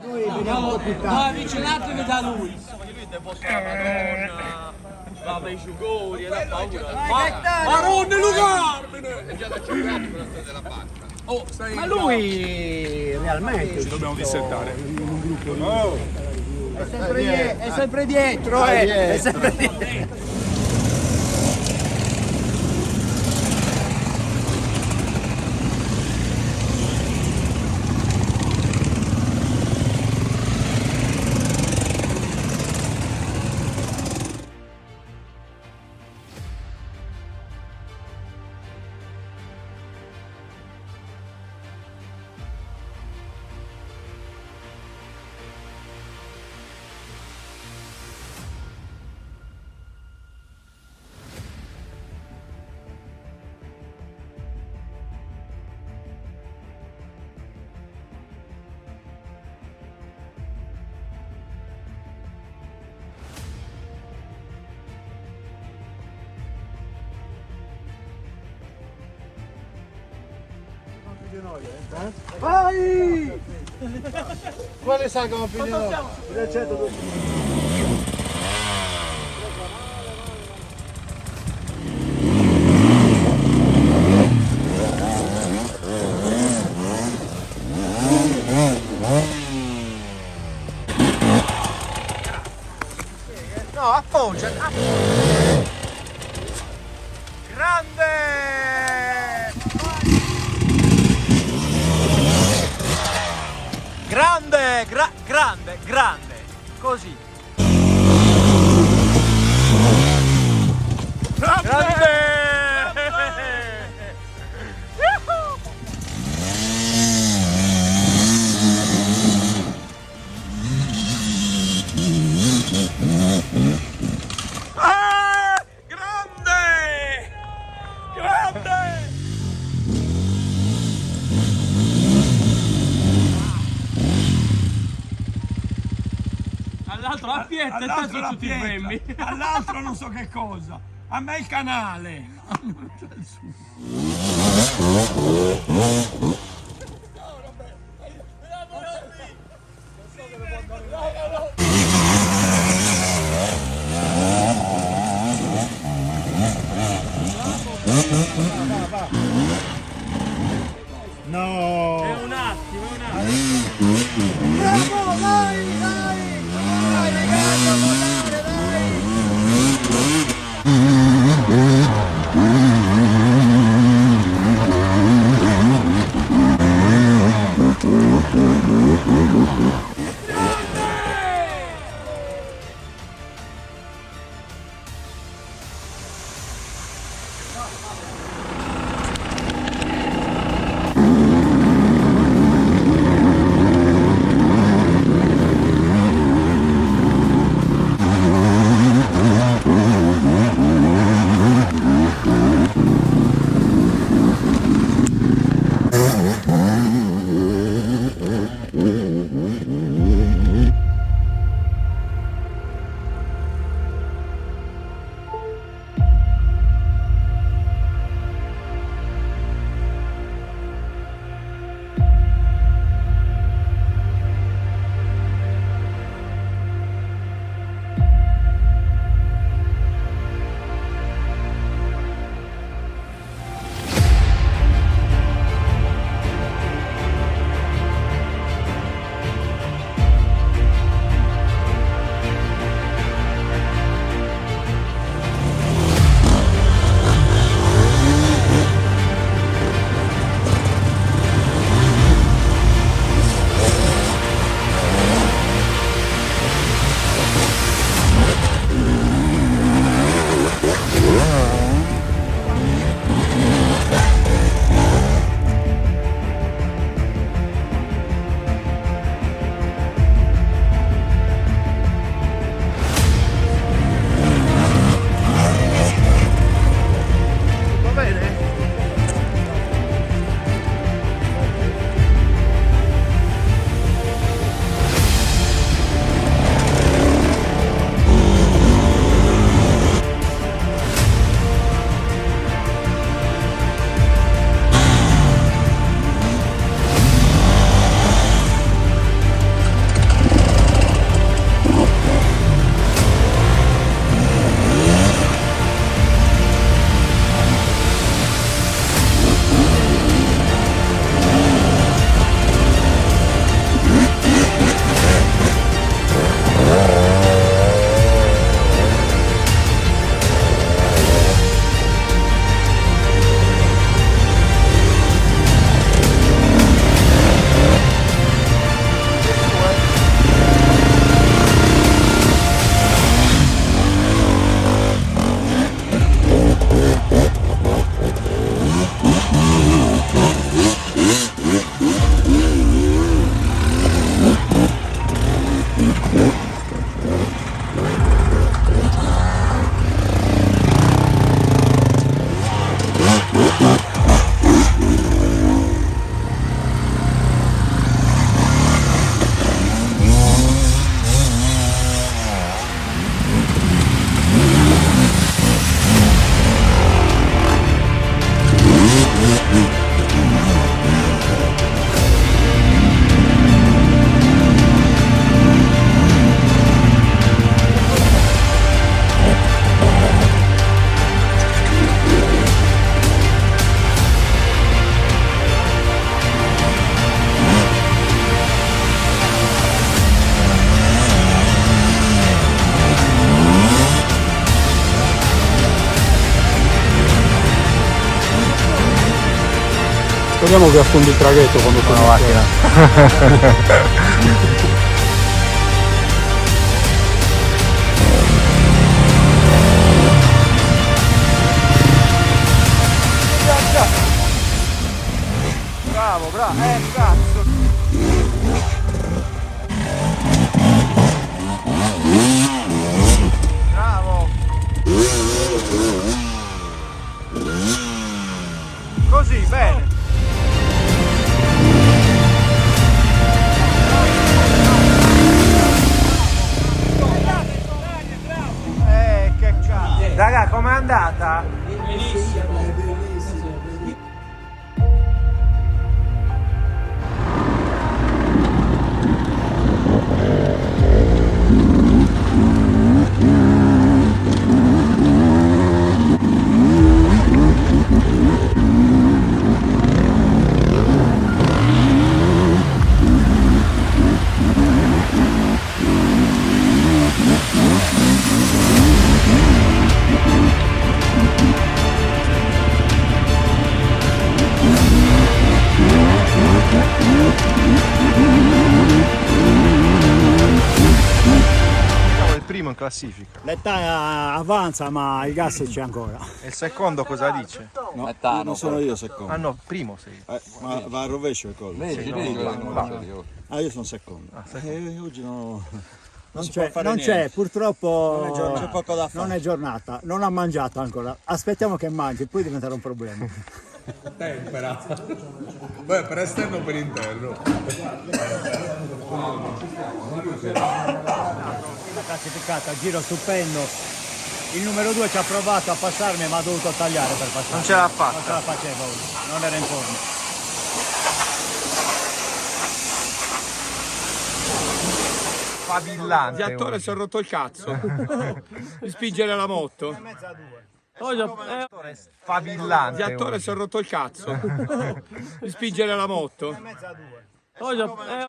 Noi veniamo più No, tardi. vince l'altro che da lui. Lui te posta la Madonna, va per i gioconi, e da paura. Marone Lucarmine! È già da 5 anni quella storia della banca. Oh, stai Ma lui realmente Ci dobbiamo dissettare. è sempre dietro, è sempre dietro. Vai! Quale sagoma più di noi? No, appoggia! Grande! Grande, grande, così. Grande! Grande! Grande! all'altro la pietta e te All'altro sono la tutti pietra, fermi. all'altro non so che cosa. A me il canale. No! È un attimo, è un attimo. Bravo, vai, vai! Vai ragazzi, a volare, vai! Speriamo che affondi il traghetto quando torna la macchina. Bravo, cazzo. Bravo. Così, bene. Che cazzo. Raga, com'è andata? Primo in classifica. L'età avanza ma il gas c'è ancora. E il secondo cosa dice? No, non sono io secondo. Ah no, primo sei. Ma va a rovescio il collo. Ah, io sono secondo. Oggi no. Non c'è, purtroppo c'è poco da fare. Non è giornata, non ha mangiato ancora. Aspettiamo che mangi, poi diventerà un problema. Tempera. Beh, per esterno o per interno? Classificata, giro stupendo. Il numero 2 ci ha provato a passarmi ma ha dovuto tagliare per passare. Non ce l'ha fatta. Non ce la faceva oggi, non era in forma. Favillante. Diattore si è rotto il cazzo. Di spingere la moto. Favillante. Diattore si è rotto il cazzo. Di spingere la moto.